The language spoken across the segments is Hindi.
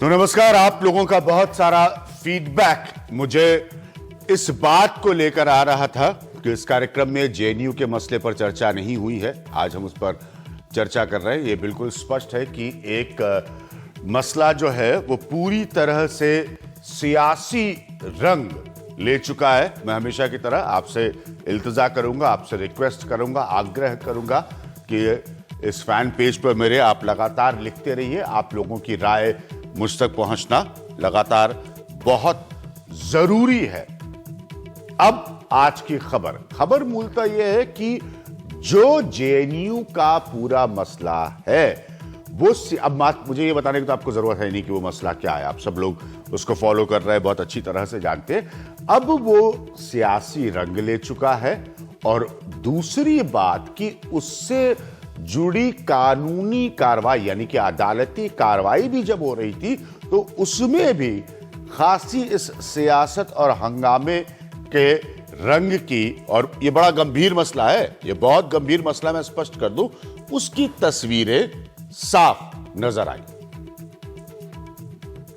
तो नमस्कार। आप लोगों का बहुत सारा फीडबैक मुझे इस बात को लेकर आ रहा था कि इस कार्यक्रम में जेएनयू के मसले पर चर्चा नहीं हुई है। आज हम उस पर चर्चा कर रहे हैं। ये बिल्कुल स्पष्ट है कि एक मसला जो है वो पूरी तरह से सियासी रंग ले चुका है। मैं हमेशा की तरह आपसे इल्तिजा करूंगा, आपसे रिक्वेस्ट करूंगा, आग्रह करूंगा कि इस फैन पेज पर मेरे आप लगातार लिखते रहिए। आप लोगों की राय मुझ तक पहुंचना लगातार बहुत जरूरी है। अब आज की खबर मूलतः यह है कि जो जेएनयू का पूरा मसला है वो अब मुझे ये बताने की तो आपको जरूरत है नहीं कि वो मसला क्या है। आप सब लोग उसको फॉलो कर रहे हैं, बहुत अच्छी तरह से जानते हैं। अब वो सियासी रंग ले चुका है और दूसरी बात कि उससे जुड़ी कानूनी कार्रवाई यानी कि अदालती कार्रवाई भी जब हो रही थी तो उसमें भी खासी इस सियासत और हंगामे के रंग की, और ये बड़ा गंभीर मसला है, ये बहुत गंभीर मसला, मैं स्पष्ट कर दूं, उसकी तस्वीरें साफ नजर आई।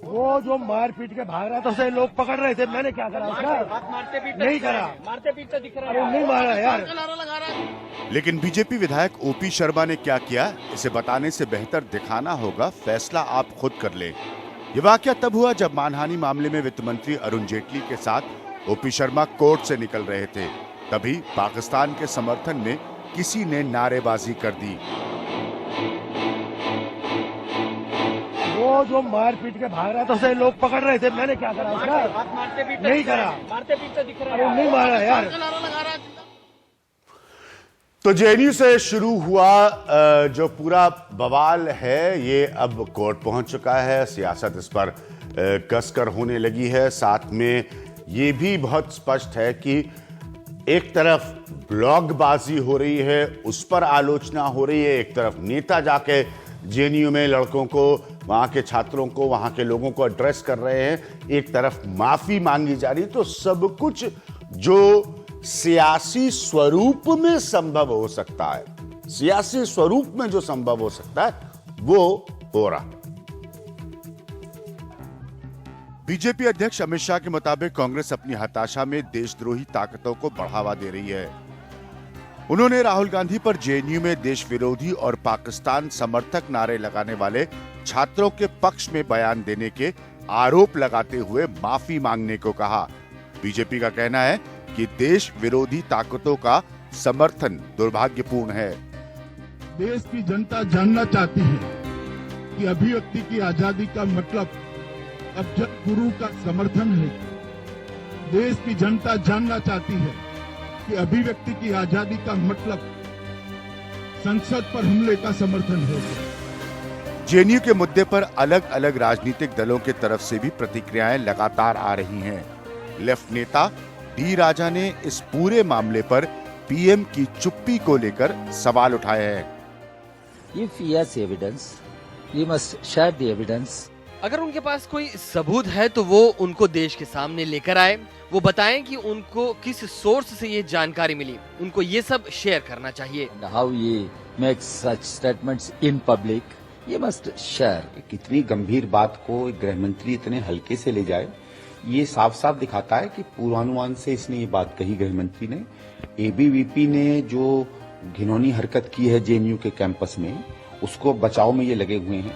वो जो मार पीट के भाग रहा था उसे लोग पकड़ रहे थे, मैंने क्या करा उसका? नहीं करा, मारते पीटते दिख रहा है, नहीं मारा यार। लेकिन बीजेपी विधायक ओपी शर्मा ने क्या किया, इसे बताने से बेहतर दिखाना होगा। फैसला आप खुद कर लें। ये वाकया तब हुआ जब मानहानि मामले में वित्त मंत्री अरुण जेटली के साथ ओपी शर्मा कोर्ट से निकल रहे थे। तभी पाकिस्तान के समर्थन में किसी ने नारेबाजी कर दी। वो जो मार पीट के भाग रहा था उसे लोग पकड़ रहे थे, मैंने क्या करा उसका? नहीं करा, मारते पीटते दिख रहा है, नहीं मारा यार। तो जेएनयू से शुरू हुआ जो पूरा बवाल है ये अब कोर्ट पहुंच चुका है। सियासत इस पर कसकर होने लगी है। साथ में ये भी बहुत स्पष्ट है कि एक तरफ ब्लॉगबाजी हो रही है, उस पर आलोचना हो रही है, एक तरफ नेता जाके जेएनयू में लड़कों को, वहां के छात्रों को, वहां के लोगों को एड्रेस कर रहे हैं, एक तरफ माफी मांगी जा रही। तो सब कुछ जो सियासी स्वरूप में संभव हो सकता है, सियासी स्वरूप में जो संभव हो सकता है वो हो रहा है। बीजेपी अध्यक्ष अमित शाह के मुताबिक कांग्रेस अपनी हताशा में देशद्रोही ताकतों को बढ़ावा दे रही है। उन्होंने राहुल गांधी पर जेएनयू में देश विरोधी और पाकिस्तान समर्थक नारे लगाने वाले छात्रों के पक्ष में बयान देने के आरोप लगाते हुए माफी मांगने को कहा। बीजेपी का कहना है कि देश विरोधी ताकतों का समर्थन दुर्भाग्यपूर्ण है। देश की जनता जानना चाहती है कि अभिव्यक्ति की आजादी का मतलब अब जन गुरु का समर्थन है। देश की जनता जानना चाहती है कि अभिव्यक्ति की आजादी का मतलब संसद पर हमले का समर्थन है। जेएनयू के मुद्दे पर अलग अलग राजनीतिक दलों की तरफ से भी प्रतिक्रियाएं लगातार आ रही हैं। लेफ्ट नेता डी राजा ने इस पूरे मामले पर पीएम की चुप्पी को लेकर सवाल उठाए हैं। If he has evidence, he must share the evidence. अगर उनके पास कोई सबूत है तो वो उनको देश के सामने लेकर आए, वो बताएं कि उनको किस सोर्स से ये जानकारी मिली, उनको ये सब शेयर करना चाहिए। And how he makes such statements in public, he must share. कितनी गंभीर बात को गृह मंत्री इतने हल्के से ले जाए, ये साफ साफ दिखाता है कि पूर्वानुमान से इसने ये बात कही। गृह मंत्री ने, एबीवीपी ने जो घिनौनी हरकत की है जेएनयू के कैंपस में, उसको बचाव में ये लगे हुए हैं।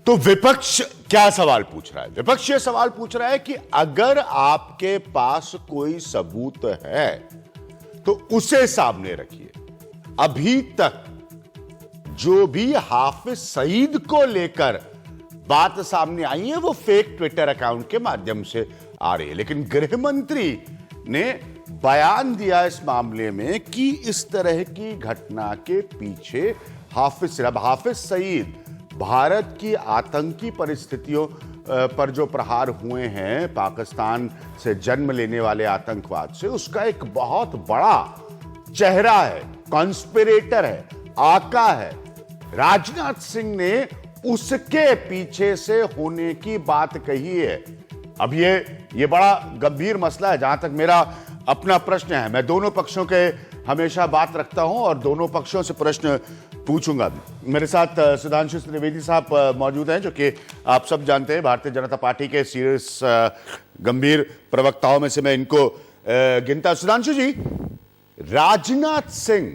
तो विपक्ष क्या सवाल पूछ रहा है? विपक्ष ये सवाल पूछ रहा है कि अगर आपके पास कोई सबूत है तो उसे सामने रखिए। अभी तक जो भी हाफिज सईद को लेकर बात सामने आई है वो फेक ट्विटर अकाउंट के माध्यम से आ रही है, लेकिन गृह मंत्री ने बयान दिया इस मामले में कि इस तरह की घटना के पीछे हाफिज सईद भारत की आतंकी परिस्थितियों पर जो प्रहार हुए हैं, पाकिस्तान से जन्म लेने वाले आतंकवाद से, उसका एक बहुत बड़ा चेहरा है, कॉन्स्पिरेटर है, आका है। राजनाथ सिंह ने उसके पीछे से होने की बात कही है। अब ये बड़ा गंभीर मसला है। जहां तक मेरा अपना प्रश्न है, मैं दोनों पक्षों के हमेशा बात रखता हूं और दोनों पक्षों से प्रश्न पूछूंगा भी। मेरे साथ सुधांशु त्रिवेदी साहब मौजूद हैं, जो कि आप सब जानते हैं भारतीय जनता पार्टी के सीरियस गंभीर प्रवक्ताओं में से मैं इनको गिनता। सुधांशु जी, राजनाथ सिंह,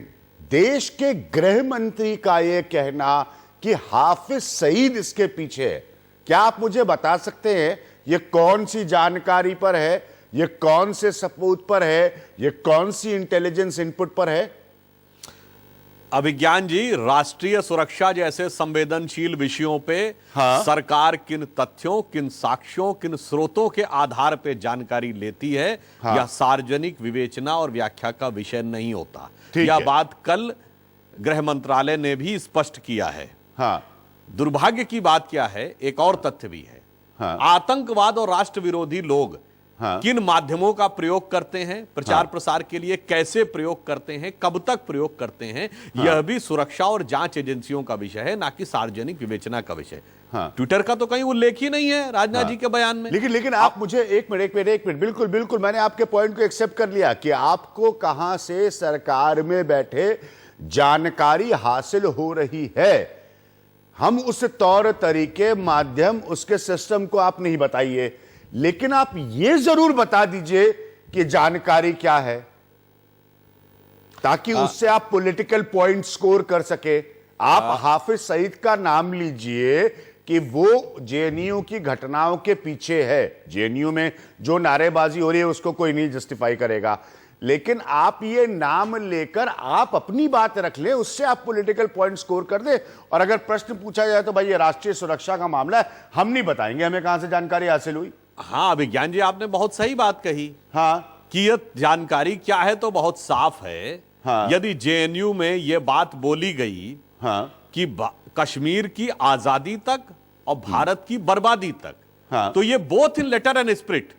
देश के गृह मंत्री का यह कहना कि हाफिज सईद इसके पीछे है, क्या आप मुझे बता सकते हैं ये कौन सी जानकारी पर है, ये कौन से सबूत पर है, ये कौन सी इंटेलिजेंस इनपुट पर है? अभिज्ञान जी, राष्ट्रीय सुरक्षा जैसे संवेदनशील विषयों पे सरकार किन तथ्यों, किन साक्ष्यों, किन स्रोतों के आधार पे जानकारी लेती है, यह सार्वजनिक विवेचना और व्याख्या का विषय नहीं होता। यह बात कल गृह मंत्रालय ने भी स्पष्ट किया है। दुर्भाग्य की बात क्या है, एक और तथ्य भी है। आतंकवाद और राष्ट्र विरोधी लोग किन माध्यमों का प्रयोग करते हैं, प्रचार प्रसार के लिए कैसे प्रयोग करते हैं, कब तक प्रयोग करते हैं, यह भी सुरक्षा और जांच एजेंसियों का विषय है, ना कि सार्वजनिक विवेचना का विषय। ट्विटर का तो कहीं उल्लेख ही नहीं है राजनाथ जी के बयान में। लेकिन आप मुझे एक मिनट बिल्कुल मैंने आपके पॉइंट को एक्सेप्ट कर लिया कि आपको कहां से सरकार में बैठे जानकारी हासिल हो रही है। हम उस तौर तरीके, माध्यम, उसके सिस्टम को आप नहीं बताइए, लेकिन आप यह जरूर बता दीजिए कि जानकारी क्या है, ताकि उससे आप पॉलिटिकल पॉइंट स्कोर कर सके। आप हाफिज सईद का नाम लीजिए कि वो जेएनयू की घटनाओं के पीछे है। जेएनयू में जो नारेबाजी हो रही है उसको कोई नहीं जस्टिफाई करेगा, लेकिन आप ये नाम लेकर आप अपनी बात रख लें, उससे आप पॉलिटिकल पॉइंट स्कोर कर दें। और अगर प्रश्न पूछा जाए तो भाई ये राष्ट्रीय सुरक्षा का मामला है, हम नहीं बताएंगे हमें कहां से जानकारी हासिल हुई। हाँ अभिज्ञान जी, आपने बहुत सही बात कही कि यह जानकारी क्या है तो बहुत साफ है। यदि जेएनयू में यह बात बोली गई कि कश्मीर की आजादी तक और भारत की बर्बादी तक, तो ये both in letter and spirit,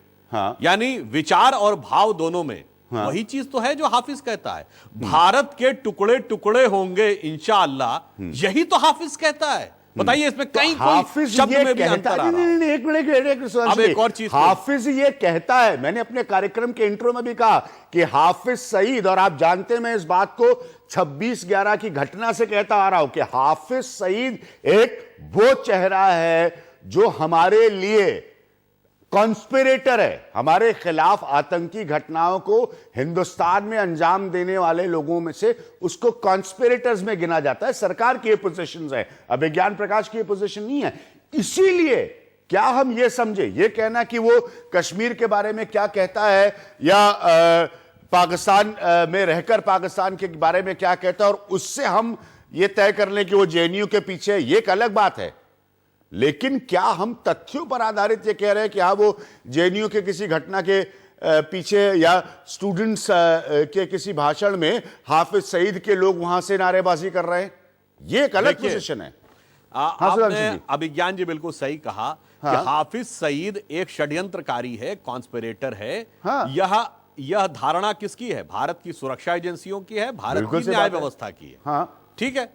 यानी विचार और भाव दोनों में वही चीज तो है जो हाफिज कहता है। भारत के टुकड़े टुकड़े होंगे इंशाअल्लाह, यही तो हाफिज कहता है। बताइए इसमें कहीं कोई शब्द में भी अंतर आ रहा है? नहीं, एक और चीज, हाफिज ये कहता है, मैंने अपने कार्यक्रम के इंट्रो में भी कहा कि हाफिज सईद, और आप जानते हैं मैं इस बात को 26/11 की घटना से कहता आ रहा हूं कि हाफिज सईद एक वो चेहरा है जो हमारे लिए कॉन्स्पिरेटर है, हमारे खिलाफ आतंकी घटनाओं को हिंदुस्तान में अंजाम देने वाले लोगों में से उसको कॉन्स्पिरेटर्स में गिना जाता है। सरकार की ये पोजीशंस है, अभिज्ञान प्रकाश की ये पोजीशन नहीं है। इसीलिए क्या हम ये समझे, ये कहना कि वो कश्मीर के बारे में क्या कहता है या पाकिस्तान में रहकर पाकिस्तान के बारे में क्या कहता है, और उससे हम ये तय कर लें कि वो जेएनयू के पीछे है, ये एक अलग बात है। लेकिन क्या हम तथ्यों पर आधारित ये कह रहे हैं कि हाँ वो जेएनयू के किसी घटना के पीछे, या स्टूडेंट्स के किसी भाषण में हाफिज सईद के लोग वहां से नारेबाजी कर रहे हैं, ये एक अलग पोजीशन है। आपने अभिज्ञान जी बिल्कुल सही कहा कि हाफिज सईद एक षड्यंत्रकारी है, कॉन्स्पिरेटर है। यह धारणा किसकी है? भारत की सुरक्षा एजेंसियों की है, भारत की न्याय व्यवस्था की है। ठीक है,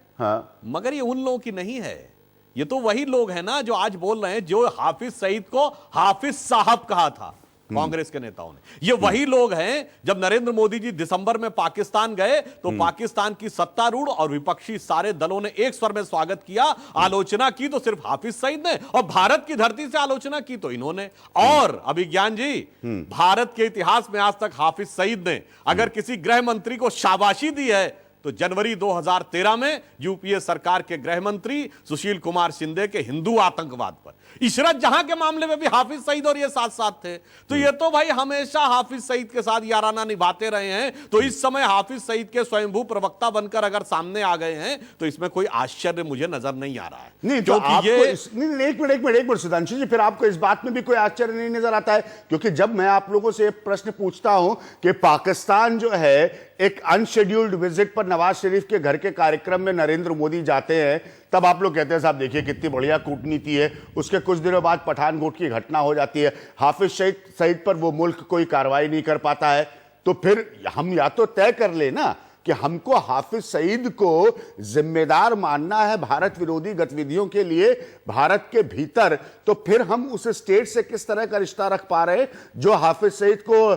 मगर ये उन लोगों की नहीं है। ये तो वही लोग हैं ना जो आज बोल रहे हैं, जो हाफिज सईद को हाफिज साहब कहा था कांग्रेस के नेताओं ने। ये वही लोग हैं, जब नरेंद्र मोदी जी दिसंबर में पाकिस्तान गए तो पाकिस्तान की सत्तारूढ़ और विपक्षी सारे दलों ने एक स्वर में स्वागत किया। आलोचना की तो सिर्फ हाफिज सईद ने, और भारत की धरती से आलोचना की तो इन्होंने। और अभिज्ञान जी, भारत के इतिहास में आज तक हाफिज सईद ने अगर किसी गृह मंत्री को शाबाशी दी है तो जनवरी 2013 में यूपीए सरकार के गृह मंत्री सुशील कुमार शिंदे के हिंदू आतंकवाद पर। इशरत जहां के मामले में भी हाफिज सईद और ये साथ साथ थे। तो ये तो भाई हमेशा हाफिज सईद के साथ याराना निभाते रहे हैं, तो इस समय हाफिज सईद के स्वयंभू प्रवक्ता बनकर अगर सामने आ गए हैं तो इसमें कोई आश्चर्य मुझे नजर नहीं आ रहा है। नहीं, तो आपको एक मिनट सुधांशु जी, फिर आपको इस बात में भी कोई आश्चर्य नहीं नजर आता है? क्योंकि जब मैं आप लोगों से प्रश्न पूछता हूं कि पाकिस्तान जो है एक अनशेड्यूल्ड विजिट पर नवाज शरीफ के घर के कार्यक्रम में नरेंद्र मोदी जाते हैं, तब आप लोग कहते हैं साहब देखिए कितनी बढ़िया कूटनीति है। उसके कुछ दिनों बाद पठानकोट की घटना हो जाती है, हाफिज सईद पर वो मुल्क कोई कार्रवाई नहीं कर पाता है। तो फिर हम या तो तय कर ले ना कि हमको हाफिज सईद को जिम्मेदार मानना है भारत विरोधी गतिविधियों के लिए भारत के भीतर, तो फिर हम उस स्टेट से किस तरह का रिश्ता रख पा रहे हैं जो हाफिज सईद को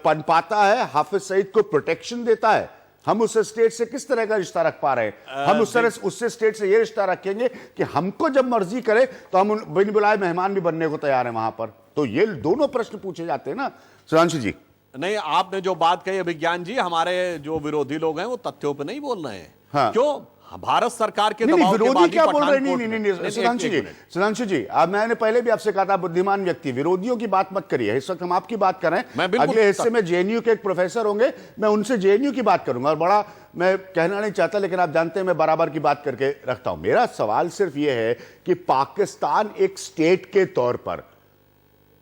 पनपाता है, हाफिज सईद को प्रोटेक्शन देता है। हम उस स्टेट से किस तरह का रिश्ता रख पा रहे हैं? हम उससे स्टेट से ये रिश्ता रखेंगे कि हमको जब मर्जी करे तो हम बिन बुलाए मेहमान भी बनने को तैयार है वहां पर। तो ये दोनों प्रश्न पूछे जाते हैं ना सुधांशु जी। नहीं, आपने जो बात कही अभिज्ञान जी, हमारे जो विरोधी लोग हैं वो तथ्यों पे नहीं बोल रहे हैं। हाँ। क्यों? भारत सरकार के नहीं, दबाव के विरोधी बाद क्या ही बोल रहे? पठानकोट नहीं, में- सुधांशु जी, अब मैंने पहले भी आपसे कहा था बुद्धिमान व्यक्ति, विरोधियों की बात मत करिए। इस वक्त हम आपकी बात कर रहे मैं हैं। बिल्कुल अगले हिस्से में जेएनयू के एक प्रोफेसर होंगे, मैं उनसे जेएनयू की बात करूंगा। और बड़ा मैं कहना नहीं चाहता, लेकिन आप जानते हैं मैं बराबर की बात करके रखता हूं। मेरा सवाल सिर्फ यह है कि पाकिस्तान एक स्टेट के तौर पर,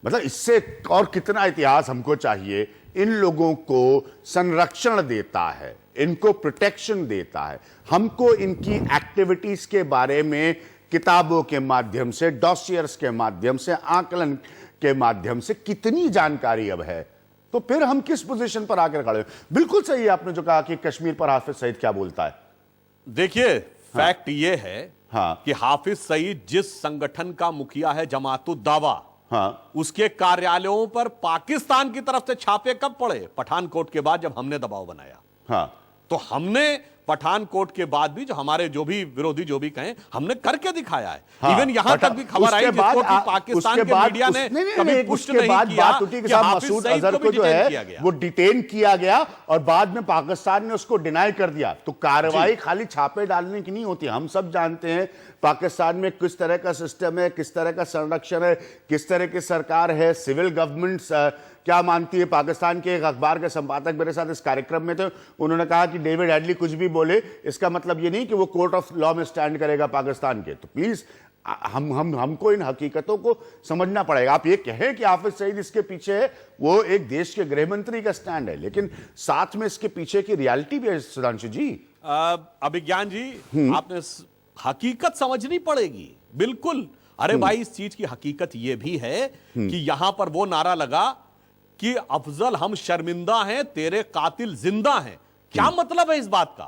मतलब इससे और कितना इतिहास हमको चाहिए, इन लोगों को संरक्षण देता है, इनको प्रोटेक्शन देता है। हमको इनकी एक्टिविटीज के बारे में किताबों के माध्यम से, डॉसियर्स के माध्यम से, आकलन के माध्यम से कितनी जानकारी अब है। तो फिर हम किस पोजीशन पर आकर खड़े हैं? बिल्कुल सही है आपने जो कहा कि कश्मीर पर हाफिज सईद क्या बोलता है। देखिए, फैक्ट ये है हाँ। कि हाफिज सईद जिस संगठन का मुखिया है, जमातुद दावा, हाँ, उसके कार्यालयों पर पाकिस्तान की तरफ से छापे कब पड़े? पठानकोट के बाद, जब हमने दबाव बनाया। हाँ, तो हमने पठानकोट के बाद भी जो हमारे जो भी विरोधी जो भी कहें, हमने करके दिखाया है। हाँ, इवन यहां तक भी खबर आई जिसको कि पाकिस्तान के मीडिया ने कभी पुष्ट नहीं किया बात उठी कि साहब मसूद अजहर को जो है वो डिटेन किया गया और बाद में पाकिस्तान ने उसको डिनाई कर दिया। तो कार्रवाई खाली छापे डालने की नहीं होती। हम सब जानते हैं पाकिस्तान में किस तरह का सिस्टम है, किस तरह का संरक्षण है, किस तरह की सरकार है, सिविल गवर्नमेंट क्या मानती है। पाकिस्तान के एक अखबार के संपादक मेरे साथ इस कार्यक्रम में थे, उन्होंने कहा कि डेविड हेडली कुछ भी बोले इसका मतलब ये नहीं कि वो कोर्ट ऑफ लॉ में स्टैंड करेगा पाकिस्तान के। तो प्लीज हमको इन हकीकतों को समझना पड़ेगा। आप ये कहें कि हाफिज सईद इसके पीछे है, वो एक देश के गृह मंत्री का स्टैंड है, लेकिन साथ में इसके पीछे की रियलिटी भी है सुधांशु जी। अभिज्ञान जी, आपने हकीकत समझनी पड़ेगी। बिल्कुल। अरे भाई, इस चीज की हकीकत यह भी है कि यहां पर वो नारा लगा कि अफजल हम शर्मिंदा हैं, तेरे कातिल जिंदा हैं। क्या मतलब है इस बात का?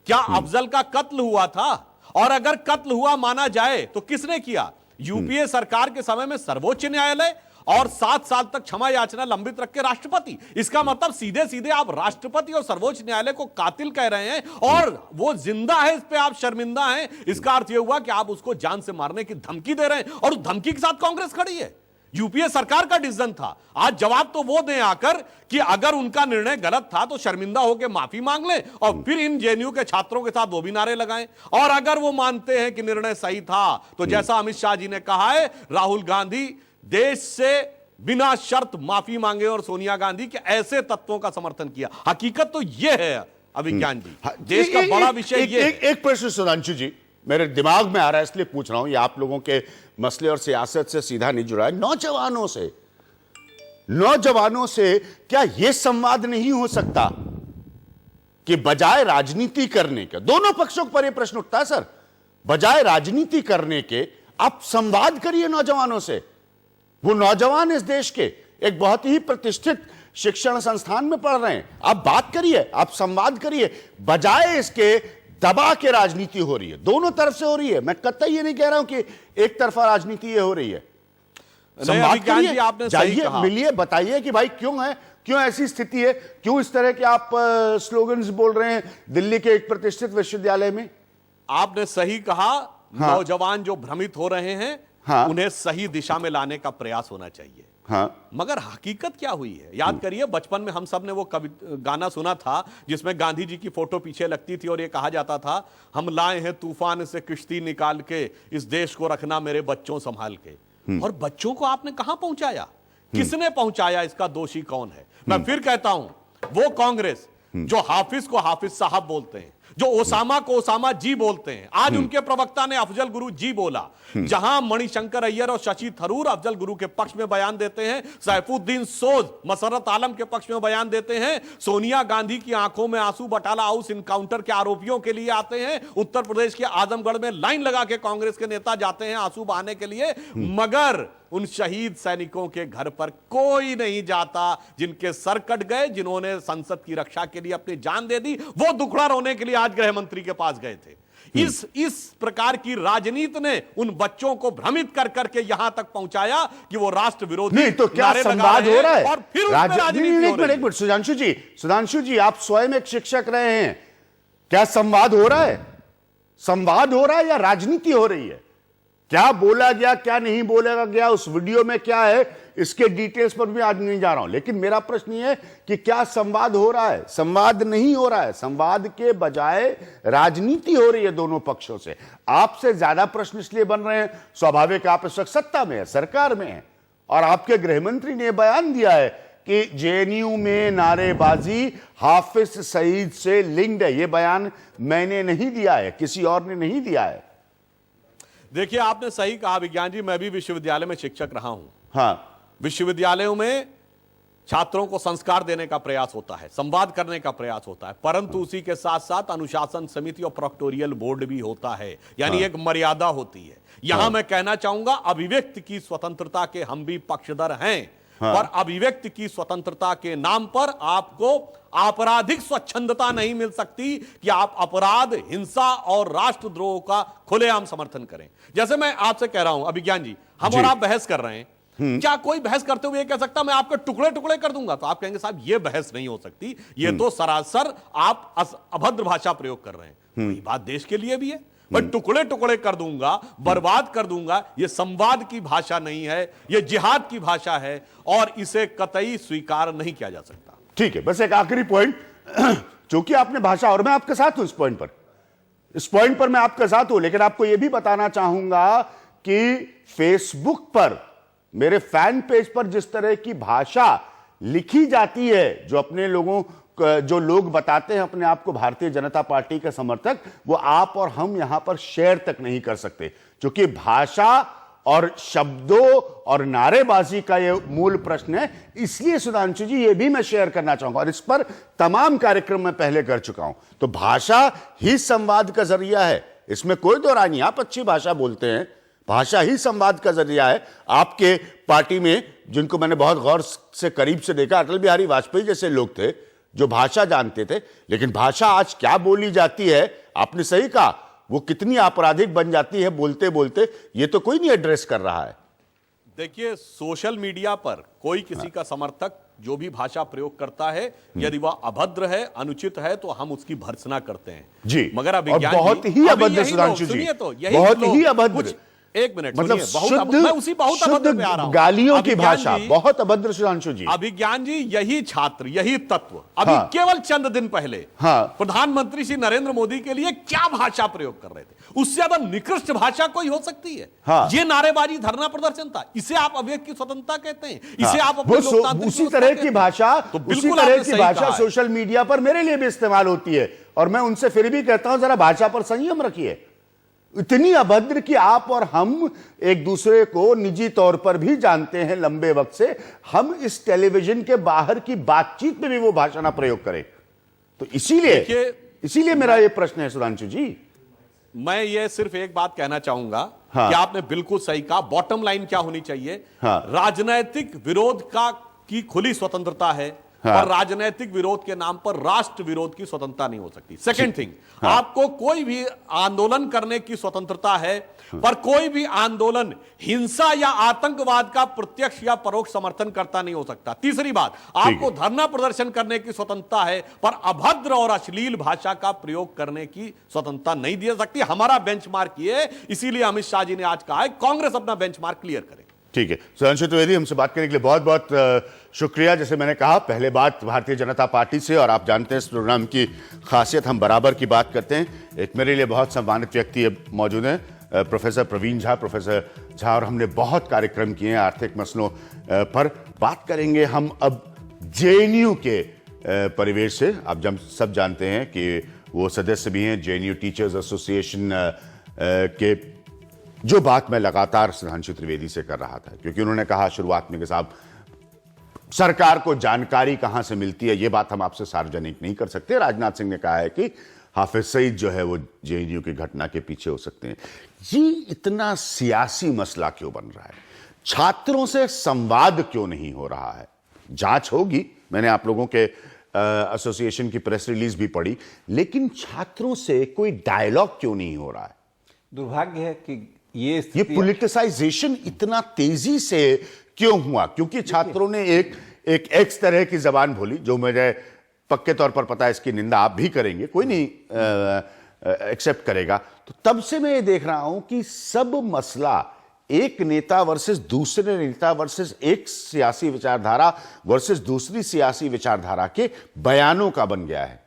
क्या अफजल का कत्ल हुआ था? और अगर कत्ल हुआ माना जाए तो किसने किया? यूपीए सरकार के समय में सर्वोच्च न्यायालय और 7 साल तक क्षमा याचना लंबित रख के राष्ट्रपति। इसका मतलब सीधे सीधे आप राष्ट्रपति और सर्वोच्च न्यायालय को कातिल कह रहे हैं और वो जिंदा है, इस पे आप शर्मिंदा हैं। इसका अर्थ यह हुआ कि आप उसको जान से मारने की धमकी दे रहे हैं और उस धमकी के साथ कांग्रेस खड़ी है। यूपीए सरकार का डिसीजन था। आज जवाब तो वो दें आकर कि अगर उनका निर्णय गलत था तो शर्मिंदा होकर माफी मांग लें और फिर इन जेएनयू के छात्रों के साथ वो भी नारे लगाएं। और अगर वो मानते हैं कि निर्णय सही था तो जैसा अमित शाह जी ने कहा है, राहुल गांधी देश से बिना शर्त माफी मांगे और सोनिया गांधी के ऐसे तत्वों का समर्थन किया। हकीकत तो यह है अभिज्ञान जी, देश का बड़ा विषय ये है। एक प्रश्न सुधांशु जी मेरे दिमाग में आ रहा है, इसलिए पूछ रहा हूं। ये आप लोगों के मसले और सियासत से सीधा नहीं जुड़ा है। नौजवानों से क्या यह संवाद नहीं हो सकता कि बजाय राजनीति करने के, दोनों पक्षों पर यह प्रश्न उठता है सर, बजाय राजनीति करने के आप संवाद करिए नौजवानों से। वो नौजवान इस देश के एक बहुत ही प्रतिष्ठित शिक्षण संस्थान में पढ़ रहे हैं। आप बात करिए, आप संवाद करिए, बजाय इसके दबा के राजनीति हो रही है। दोनों तरफ से हो रही है। मैं कतई ये नहीं कह रहा हूं कि एक तरफा राजनीति ये हो रही है। संवाद करिए, जाइए, मिलिए, बताइए कि भाई क्यों है, क्यों ऐसी स्थिति है, क्यों इस तरह के आप स्लोगन्स बोल रहे हैं दिल्ली के एक प्रतिष्ठित विश्वविद्यालय में। आपने सही कहा। हाँ। नौजवान जो भ्रमित हो रहे हैं, हाँ, उन्हें सही दिशा में लाने का प्रयास होना चाहिए। हाँ। मगर हकीकत क्या हुई है? याद करिए, बचपन में हम सब ने वो गाना सुना था जिसमें गांधी जी की फोटो पीछे लगती थी और ये कहा जाता था, हम लाए हैं तूफान से किश्ती निकाल के, इस देश को रखना मेरे बच्चों संभाल के। और बच्चों को आपने कहां पहुंचाया? किसने पहुंचाया? इसका दोषी कौन है? मैं फिर कहता हूं, वो कांग्रेस जो हाफिज को हाफिज साहब बोलते हैं, जो ओसामा को ओसामा जी बोलते हैं, आज उनके प्रवक्ता ने अफजल गुरु जी बोला। जहां मणिशंकर अय्यर और शशि थरूर अफजल गुरु के पक्ष में बयान देते हैं, सैफुद्दीन सोज मसरत आलम के पक्ष में बयान देते हैं, सोनिया गांधी की आंखों में आंसू बटाला हाउस इनकाउंटर के आरोपियों के लिए आते हैं, उत्तर प्रदेश के आजमगढ़ में लाइन लगा के कांग्रेस के नेता जाते हैं आंसू बहाने के लिए। मगर उन शहीद सैनिकों के घर पर कोई नहीं जाता जिनके सर कट गए, जिन्होंने संसद की रक्षा के लिए अपनी जान दे दी। वो दुखड़ा रोने के लिए आज गृह मंत्री के पास गए थे। इस प्रकार की राजनीति ने उन बच्चों को भ्रमित कर करके यहां तक पहुंचाया कि वो राष्ट्र विरोधी नहीं तो क्या नारे लगा संवाद रहे हो रहा हैं है? और फिर उसमें राजनीति हो रही है। एक मिनट सुधांशु जी आप स्वयं एक शिक्षक रहे हैं, क्या संवाद हो रहा है? संवाद हो रहा है या राजनीति हो रही है? क्या बोला गया, क्या नहीं बोला गया, उस वीडियो में क्या है, इसके डिटेल्स पर भी आज नहीं जा रहा हूं, लेकिन मेरा प्रश्न यह है कि क्या संवाद हो रहा है? संवाद नहीं हो रहा है। संवाद के बजाय राजनीति हो रही है दोनों पक्षों से। आपसे ज्यादा प्रश्न इसलिए बन रहे हैं, स्वाभाविक आप इस वक्त सत्ता में है, सरकार में है, और आपके गृह मंत्री ने बयान दिया है कि जेएनयू में नारेबाजी हाफिज सईद से लिंक्ड है। यह बयान मैंने नहीं दिया है, किसी और ने नहीं दिया है। देखिए, आपने सही कहा विज्ञान जी, मैं भी विश्वविद्यालय में शिक्षक रहा हूं। हाँ, विश्वविद्यालयों में छात्रों को संस्कार देने का प्रयास होता है, संवाद करने का प्रयास होता है, परंतु उसी के साथ साथ अनुशासन समिति और प्रोक्टोरियल बोर्ड भी होता है, यानी एक मर्यादा होती है। यहां मैं कहना चाहूंगा, अभिव्यक्ति की स्वतंत्रता के हम भी पक्षधर हैं, पर अभिव्यक्ति की स्वतंत्रता के नाम पर आपको आपराधिक स्वच्छंदता नहीं मिल सकती कि आप अपराध, हिंसा और राष्ट्रद्रोह का खुलेआम समर्थन करें। जैसे मैं आपसे कह रहा हूं अभिज्ञान जी, हम और आप बहस कर रहे हैं, क्या कोई बहस करते हुए कह सकता मैं आपके टुकड़े टुकड़े कर दूंगा? तो आप कहेंगे साहब ये बहस नहीं हो सकती, ये तो सरासर आप अभद्र भाषा प्रयोग कर रहे हैं। ये बात देश के लिए भी है। मैं टुकड़े टुकड़े कर दूंगा, बर्बाद कर दूंगा, ये संवाद की भाषा नहीं है, ये जिहाद की भाषा है, और इसे कतई स्वीकार नहीं किया जा सकता। ठीक है, बस एक आखिरी पॉइंट, चूंकि आपने भाषा, और मैं आपके साथ हूं इस पॉइंट पर मैं आपके साथ हूं, लेकिन आपको यह भी बताना चाहूंगा कि फेसबुक पर, मेरे फैन पेज पर जिस तरह की भाषा लिखी जाती है, जो लोग बताते हैं अपने आप को भारतीय जनता पार्टी के समर्थक, वो आप और हम यहां पर शेयर तक नहीं कर सकते, क्योंकि भाषा और शब्दों और नारेबाजी का ये मूल प्रश्न है। इसलिए सुधांशु जी, ये भी मैं शेयर करना चाहूंगा, और इस पर तमाम कार्यक्रम में पहले कर चुका हूं। तो भाषा ही संवाद का जरिया है, इसमें कोई दो राय नहीं। आप अच्छी भाषा बोलते हैं, भाषा ही संवाद का जरिया है। आपके पार्टी में, जिनको मैंने बहुत गौर से करीब से देखा, अटल बिहारी वाजपेयी जैसे लोग थे जो भाषा जानते थे, लेकिन भाषा आज क्या बोली जाती है, आपने सही कहा, वो कितनी आपराधिक बन जाती है बोलते बोलते, ये तो कोई नहीं एड्रेस कर रहा है। देखिए, सोशल मीडिया पर कोई किसी का समर्थक जो भी भाषा प्रयोग करता है, यदि वह अभद्र है, अनुचित है, तो हम उसकी भर्त्सना करते हैं जी। मगर अभिज्ञान बहुत ही अभद्र सुधांशु जी, बहुत ही अभद्र, एक मिनट, मतलब मैं उसी बहुत अभद्र पे आ रहा हूं। गालियों की भाषा बहुत अभद्र सुधांशु जी। अभिज्ञान जी, यही छात्र, यही तत्व अभी केवल चंद दिन पहले प्रधानमंत्री श्री नरेंद्र मोदी के लिए क्या भाषा प्रयोग कर रहे थे, उससे ज्यादा निकृष्ट भाषा कोई हो सकती है? ये नारेबाजी, धरना प्रदर्शन था। इसे आप अभिव्यक्ति की स्वतंत्रता कहते हैं? इसे आप उसी तरह की भाषा सोशल मीडिया पर मेरे लिए भी इस्तेमाल होती है, और मैं उनसे फिर भी कहता हूं, जरा भाषा पर संयम रखिए। इतनी अभद्र कि आप और हम एक दूसरे को निजी तौर पर भी जानते हैं लंबे वक्त से, हम इस टेलीविजन के बाहर की बातचीत में भी वो भाषा ना प्रयोग करें। तो इसीलिए मेरा ये प्रश्न है सुधांशु जी। मैं ये सिर्फ एक बात कहना चाहूंगा कि आपने बिल्कुल सही कहा। बॉटम लाइन क्या होनी चाहिए? राजनैतिक विरोध की खुली स्वतंत्रता है, पर राजनीतिक विरोध के नाम पर राष्ट्र विरोध की स्वतंत्रता नहीं हो सकती। सेकंड थिंग, आपको कोई भी आंदोलन करने की स्वतंत्रता है, पर कोई भी आंदोलन हिंसा या आतंकवाद का प्रत्यक्ष या परोक्ष समर्थन करता नहीं हो सकता। तीसरी बात, आपको धरना प्रदर्शन करने की स्वतंत्रता है, पर अभद्र और अश्लील भाषा का प्रयोग करने की स्वतंत्रता नहीं दी जा सकती। हमारा बेंचमार्क ये है, इसीलिए अमित शाह जी ने आज कहा है कांग्रेस अपना बेंचमार्क क्लियर करे। ठीक है, सुधांशु त्रिवेदी, हमसे बात करने के लिए बहुत बहुत शुक्रिया। जैसे मैंने कहा, पहले बात भारतीय जनता पार्टी से, और आप जानते हैं इस प्रोग्राम की खासियत, हम बराबर की बात करते हैं। एक मेरे लिए बहुत सम्मानित व्यक्ति मौजूद हैं, प्रोफेसर प्रवीण झा। प्रोफेसर झा और हमने बहुत कार्यक्रम किए हैं आर्थिक मसलों पर। बात करेंगे हम अब जेएनयू के परिवेश से। आप सब जानते हैं कि वो सदस्य भी हैं जेएनयू टीचर्स एसोसिएशन के। जो बात मैं लगातार सुधांशु त्रिवेदी से कर रहा था, क्योंकि उन्होंने कहा शुरुआत में कि साहब सरकार को जानकारी कहां से मिलती है, यह बात हम आपसे सार्वजनिक नहीं कर सकते। राजनाथ सिंह ने कहा है कि हाफिज सईद जो है वो जेएनयू की घटना के पीछे हो सकते हैं। ये इतना सियासी मसला क्यों बन रहा है? छात्रों से संवाद क्यों नहीं हो रहा है? जांच होगी, मैंने आप लोगों के एसोसिएशन की प्रेस रिलीज भी पढ़ी, लेकिन छात्रों से कोई डायलॉग क्यों नहीं हो रहा है? दुर्भाग्य है कि ये पॉलिटिसाइजेशन इतना तेजी से क्यों हुआ? क्योंकि छात्रों ने एक एक्स तरह की जबान बोली, जो मुझे पक्के तौर पर पता है, इसकी निंदा आप भी करेंगे, कोई नहीं एक्सेप्ट करेगा। तो तब से मैं ये देख रहा हूं कि सब मसला एक नेता वर्सेस दूसरे नेता वर्सेस एक सियासी विचारधारा वर्सेस दूसरी सियासी विचारधारा के बयानों का बन गया है।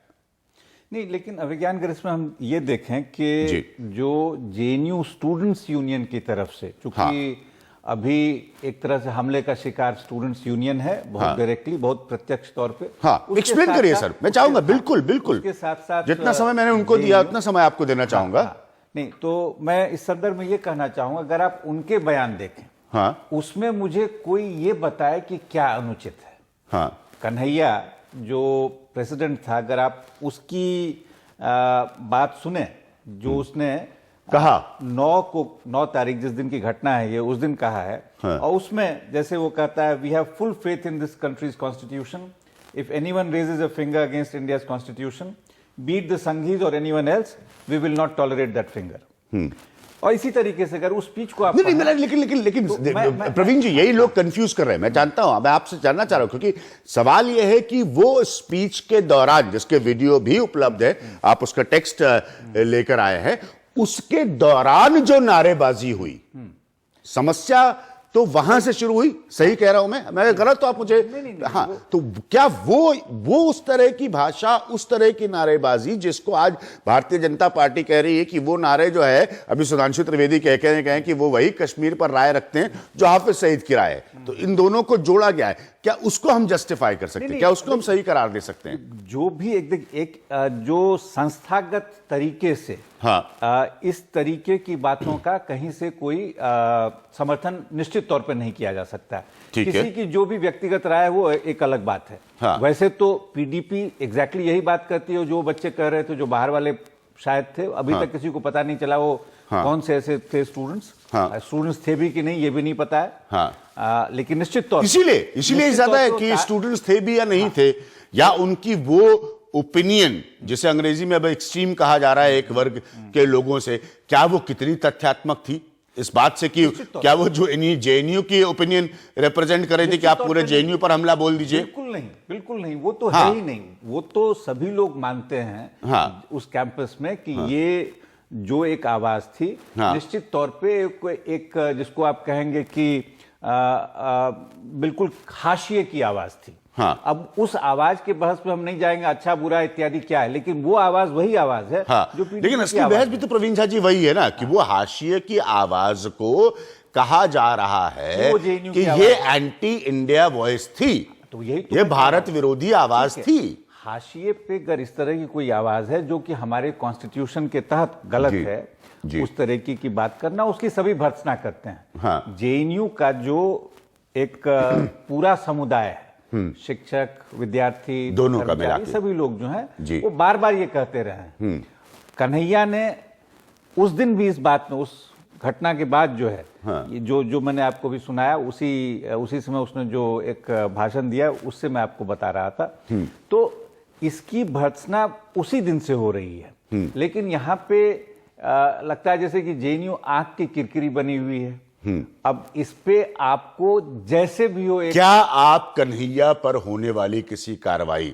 नहीं, लेकिन अभिज्ञान अगर इसमें हम ये देखें कि जो जेएनयू स्टूडेंट्स यूनियन की तरफ से, चूंकि अभी एक तरह से हमले का शिकार स्टूडेंट्स यूनियन है, बहुत डायरेक्टली, बहुत प्रत्यक्ष तौर पे। एक्सप्लेन करिए सर, मैं चाहूंगा। बिल्कुल बिल्कुल, उसके साथ साथ जितना समय मैंने उनको दिया उतना समय आपको देना चाहूंगा। नहीं, तो मैं इस संदर्भ में ये कहना चाहूंगा, अगर आप उनके बयान देखें, उसमें मुझे कोई ये बताए कि क्या अनुचित है। कन्हैया जो प्रेसिडेंट था, अगर आप उसकी बात सुने, जो उसने कहा 9 तारीख, जिस दिन की घटना है ये, उस दिन कहा है, और उसमें जैसे वो कहता है, we have full faith in this country's constitution, if anyone raises a finger against India's constitution, be it the Sanghis और anyone else, we will not tolerate that finger। और इसी तरीके से अगर उस स्पीच को आप लेकिन प्रवीण जी, यही लोग कंफ्यूज कर रहे हैं, मैं जानता हूं, मैं आपसे जानना चाह रहा हूं, क्योंकि सवाल यह है कि वो स्पीच के दौरान, जिसके वीडियो भी उपलब्ध है, आप उसका टेक्स्ट लेकर आए हैं, उसके दौरान जो नारेबाजी हुई, समस्या तो वहां से शुरू हुई। सही कह रहा हूं मैं गलत तो आप मुझे नहीं, तो क्या वो उस तरह की भाषा, उस तरह की नारेबाजी, जिसको आज भारतीय जनता पार्टी कह रही है कि वो नारे जो है, अभी सुधांशु त्रिवेदी कहे कि वो वही कश्मीर पर राय रखते हैं जो हाफिज सईद की राय है, तो इन दोनों को जोड़ा गया है, क्या उसको हम जस्टिफाई कर सकते हैं? क्या उसको हम सही करार दे सकते हैं? जो भी एक जो संस्थागत तरीके से इस तरीके की बातों का कहीं से कोई समर्थन निश्चित तौर पर नहीं किया जा सकता। किसी की जो भी व्यक्तिगत राय है वो एक अलग बात है। वैसे तो पीडीपी एग्जैक्टली यही बात करती है, जो बच्चे कह रहे थे, जो बाहर वाले शायद थे, अभी तक किसी को पता नहीं चला वो कौन से ऐसे थे स्टूडेंट्स थे भी कि नहीं, ये भी नहीं पता है। लेकिन निश्चित तौर इसीलिए ज्यादा है कि स्टूडेंट्स थे भी या नहीं थे, या उनकी वो ओपिनियन, जिसे अंग्रेजी में अब एक्सट्रीम कहा जा रहा है एक वर्ग के लोगों से, क्या वो कितनी तथ्यात्मक थी इस बात से कि क्या वो जो जेएनयू की ओपिनियन रिप्रेजेंट कर रही थी कि आप पूरे जेएनयू पर हमला बोल दीजिए? बिल्कुल नहीं, वो तो है ही नहीं। वो तो सभी लोग मानते हैं उस कैंपस में कि ये जो एक आवाज थी, निश्चित तौर पे एक जिसको आप कहेंगे कि बिल्कुल हाशिए की आवाज थी। अब उस आवाज के बहस पे हम नहीं जाएंगे, अच्छा बुरा इत्यादि क्या है, लेकिन वो आवाज वही आवाज है जो लेकिन असली बहस भी तो प्रवीण झा जी वही है ना, कि वो हाशिए की आवाज को कहा जा रहा है कि ये एंटी इंडिया वॉइस थी, तो ये भारत विरोधी आवाज थी। हाशिए पे अगर इस तरह की कोई आवाज है जो कि हमारे कॉन्स्टिट्यूशन के तहत गलत है, उस तरह की बात करना, उसकी सभी भर्त्सना करते हैं। जेएनयू का जो एक पूरा समुदाय है, शिक्षक, विद्यार्थी, दोनों का मिला के सभी लोग जो हैं वो बार बार ये कहते रहे हैं। कन्हैया ने उस दिन भी इस बात में, उस घटना के बाद जो है, ये जो मैंने आपको भी सुनाया, उसी समय उसने जो एक भाषण दिया, उससे मैं आपको बता रहा था। तो इसकी भर्त्सना उसी दिन से हो रही है, लेकिन यहाँ पे लगता है जैसे कि जेएनयू आंख की किरकिरी बनी हुई है। अब इस पे आपको जैसे भी हो, क्या आप कन्हैया पर होने वाली किसी कार्रवाई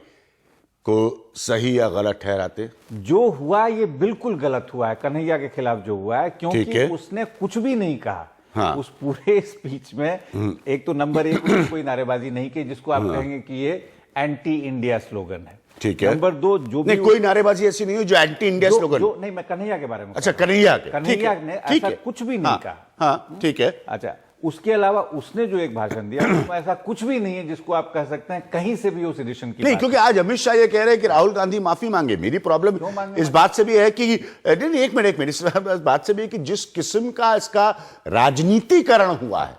को सही या गलत ठहराते? जो हुआ ये बिल्कुल गलत हुआ है, कन्हैया के खिलाफ जो हुआ है, क्योंकि उसने कुछ भी नहीं कहा। उस पूरे स्पीच में एक तो नंबर 1 कोई नारेबाजी नहीं की जिसको आप कहेंगे कि ये एंटी इंडिया स्लोगन है। ठीक है। नंबर 2, जो नहीं, कोई नारेबाजी ऐसी नहीं हुई जो एंटी इंडिया स्लोगन। नहीं, मैं कन्हैया के बारे में। अच्छा, कन्हैया ने ऐसा कुछ भी नहीं कहा। ठीक है। अच्छा, उसके अलावा उसने जो एक भाषण दिया, उसमें ऐसा कुछ भी नहीं है जिसको आप कह सकते हैं कहीं से भी उस एडिशन की नहीं, क्योंकि आज अमित शाह ये कह रहे हैं कि राहुल गांधी माफी मांगे। मेरी प्रॉब्लम इस बात से भी है कि नहीं, एक मिनट इस बात से भी है कि जिस किस्म का इसका राजनीतिकरण हुआ है,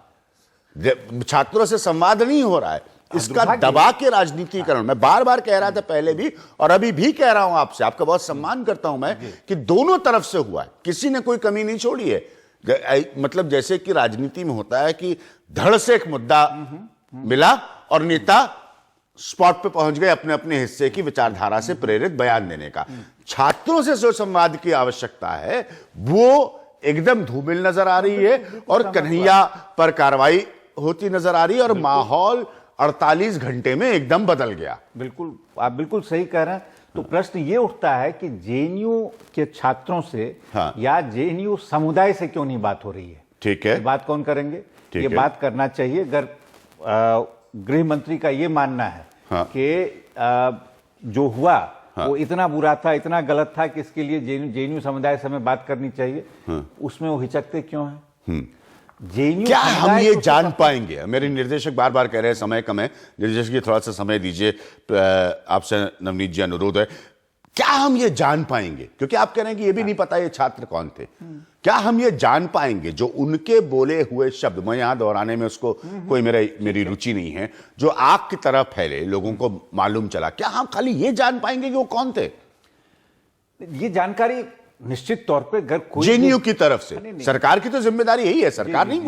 छात्रों से संवाद नहीं हो रहा है, इसका दबा के राजनीतिकरण, मैं बार बार कह रहा था पहले भी और अभी भी कह रहा हूं आपसे, आपका बहुत सम्मान करता हूं मैं, कि दोनों तरफ से हुआ है, किसी ने कोई कमी नहीं छोड़ी है। मतलब जैसे कि राजनीति में होता है कि धड़ से एक मुद्दा मिला और नेता स्पॉट पे पहुंच गए अपने अपने हिस्से की विचारधारा से प्रेरित बयान देने का। छात्रों से जो संवाद की आवश्यकता है वो एकदम धूमिल नजर आ रही है और कन्हैया पर कार्रवाई होती नजर आ रही है और माहौल 48 घंटे में एकदम बदल गया। बिल्कुल, आप बिल्कुल सही कह रहे हैं। तो प्रश्न ये उठता है कि जेएनयू के छात्रों से या जेएनयू समुदाय से क्यों नहीं बात हो रही है? ठीक है, बात कौन करेंगे? ये बात करना चाहिए। अगर गृह मंत्री का ये मानना है कि जो हुआ वो इतना बुरा था, इतना गलत था कि इसके लिए जेएनयू समुदाय से हमें बात करनी चाहिए, उसमें वो हिचकते क्यों हैं? जेएनयू क्या हम ये जान पाएंगे? मेरे निर्देशक बार बार कह रहे हैं समय कम है, निर्देशक जी थोड़ा सा समय दीजिए, आपसे नवनीत जी अनुरोध है, क्या हम ये जान पाएंगे? क्योंकि आप कह रहे हैं कि ये भी नहीं पता ये छात्र कौन थे। क्या हम ये जान पाएंगे जो उनके बोले हुए शब्द, मैं यहां दोहराने में उसको कोई मेरी रुचि नहीं है, जो आग की तरह फैले, लोगों को मालूम चला, क्या हम खाली ये जान पाएंगे कि वो कौन थे? ये जानकारी निश्चित तौर पे अगर कोई जेएनयू की तरफ से, सरकार की तो जिम्मेदारी यही है, सरकार नहीं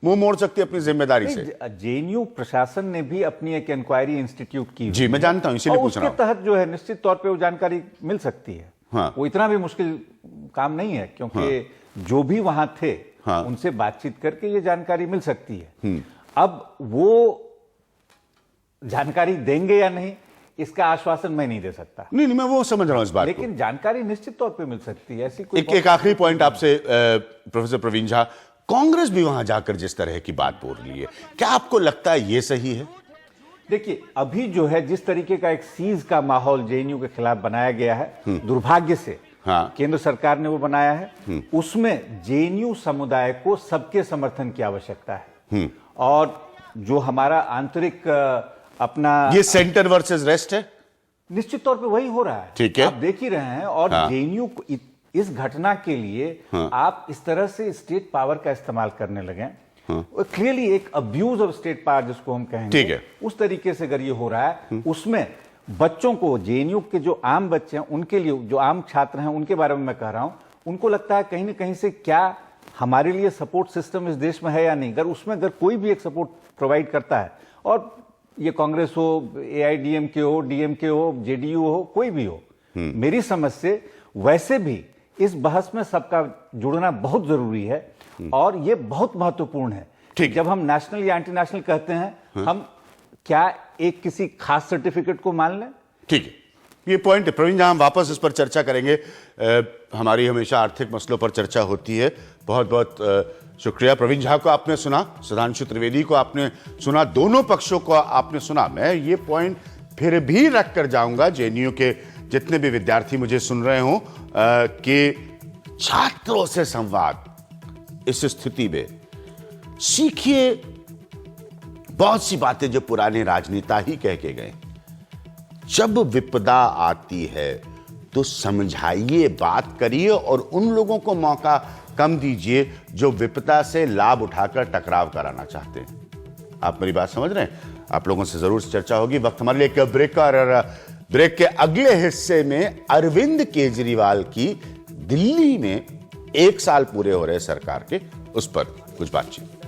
मुंह मोड़ सकती अपनी जिम्मेदारी से। जेएनयू प्रशासन ने भी अपनी एक इंक्वायरी इंस्टीट्यूट की, जी मैं जानता हूं, इसीलिए पूछ रहा हूं। उसके तहत जो है निश्चित तौर पे वो जानकारी मिल सकती है। वो इतना भी मुश्किल काम नहीं है, क्योंकि जो भी वहां थे उनसे बातचीत करके ये जानकारी मिल सकती है। अब वो जानकारी देंगे या नहीं, इसका आश्वासन मैं नहीं दे सकता। नहीं, मैं वो समझ रहा हूं इस बात को, लेकिन जानकारी निश्चित तौर पे मिल सकती है। ऐसी कोई एक आखिरी पॉइंट आपसे प्रोफेसर प्रवीण झा, कांग्रेस भी वहां जाकर जिस तरह की बात बोल रही है, क्या आपको लगता है ये सही है? देखिए, अभी जो है जिस तरीके का एक सीज का माहौल जेएनयू के खिलाफ बनाया गया है, दुर्भाग्य से केंद्र सरकार ने वो बनाया है, उसमें जेएनयू समुदाय को सबके समर्थन की आवश्यकता है। और जो हमारा आंतरिक अपना, ये सेंटर वर्सेस रेस्ट है, निश्चित तौर पे वही हो रहा है, ठीक है, आप देख ही रहे हैं। और जेएनयू इस घटना के लिए आप इस तरह से स्टेट पावर का इस्तेमाल करने लगे, क्लियरली एक अब्यूज ऑफ स्टेट पावर जिसको हम कहेंगे, ठीक है, उस तरीके से अगर ये हो रहा है, उसमें बच्चों को, जेएनयू के जो आम बच्चे हैं उनके लिए, जो आम छात्र हैं उनके बारे में मैं कह रहा हूं, उनको लगता है कहीं ना कहीं से क्या हमारे लिए सपोर्ट सिस्टम इस देश में है या नहीं। अगर उसमें अगर कोई भी एक सपोर्ट प्रोवाइड करता है, और ये कांग्रेस हो, एआईडीएमके हो, डीएमके हो, जेडीयू हो, कोई भी हो, मेरी समझ से वैसे भी इस बहस में सबका जुड़ना बहुत जरूरी है और ये बहुत महत्वपूर्ण है। जब हम नेशनल या एंटी नेशनल कहते हैं, हम क्या एक किसी खास सर्टिफिकेट को मान लें? ठीक है, ये पॉइंट है प्रवीण झा, हम वापस इस पर चर्चा करेंगे। हमारी हमेशा आर्थिक मसलों पर चर्चा होती है। बहुत बहुत शुक्रिया। प्रवीण झा को आपने सुना, सुधांशु त्रिवेदी को आपने सुना, दोनों पक्षों को आपने सुना। मैं ये पॉइंट फिर भी रख कर जाऊंगा, जेएनयू के जितने भी विद्यार्थी मुझे सुन रहे हो, कि छात्रों से संवाद इस स्थिति में सीखिए बहुत सी बातें जो पुराने राजनेता ही कह के गए। जब विपदा आती है तो समझाइए, बात करिए और उन लोगों को मौका कम दीजिए जो विपदा से लाभ उठाकर टकराव कराना चाहते हैं। आप मेरी बात समझ रहे हैं? आप लोगों से जरूर चर्चा होगी। वक्त हमारे लिए एक ब्रेक का, और ब्रेक के अगले हिस्से में अरविंद केजरीवाल की दिल्ली में 1 साल पूरे हो रहे सरकार के, उस पर कुछ बातचीत।